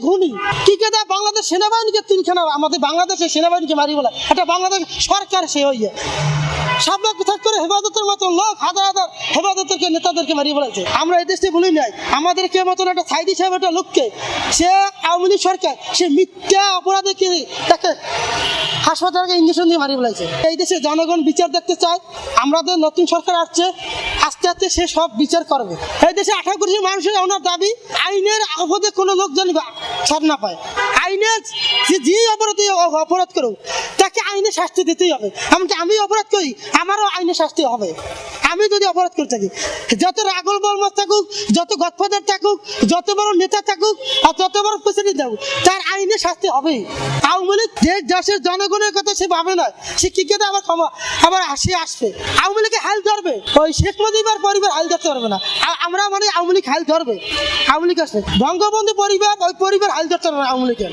খুনি কি কেদা বাংলাদেশ সেনাবাহিনীকে তিনখানা আমাদের বাংলাদেশের সেনাবাহিনীকে মারি বলে এটা বাংলাদেশ সরকার সে হইয়া সাবলাক বিথাত করে হেফাজতের মতন লোক হাজার হাজার হেফাজতের নেতাদেরকে মারি বলেছে। আমরা এই দেশে বলি নাই আমাদেরকে মতন একটা সাইদি সাহেব একটা লোককে সে আওয়ামী লীগ সরকার সে মিথ্যা অপরাধীকে তাকে হাসপাতালকে ইঞ্জেকশন দিয়ে মারি বলেছে। এই দেশে জনগণ বিচার দেখতে চায়, আমাদের নতুন সরকার আসছে আস্তে আস্তে সে সব বিচার করবে। এই দেশে 18 কোটি মানুষের ওনার দাবি আইনের অপরাধে কোনো লোক যেন ছাড় না পায়। আইনের যে অপরাধ করুক তাকে আইনে শাস্তি দিতেই হবে। এমনকি আমি অপরাধ করি আমারও আইনে শাস্তি হবে। আমি যদি অপরাধ করে থাকি যত রাগল বলমাস থাকুক, যত গদফাদার থাকুক, যত বড় নেতা থাকুক আর যত বড় প্রেসিডেন্ট থাকুক তার আইনে শাস্তি হবেই। আওয়ামী লীগ দেশের জনগণের কথা সে ভাবে না, সে কি কেটে আবার সে আসবে আওয়ামী লীগে হাল ধরবে। ওই শেখ মুজিবের পরিবার হাল ধরতে পারবে না, আমরা মানে আওয়ামী লীগ হাল ধরবে। আওয়ামী লীগ আসবে বঙ্গবন্ধু পরিবার ওই পরিবার হাল ধরতে পারবে না আওয়ামী লীগের।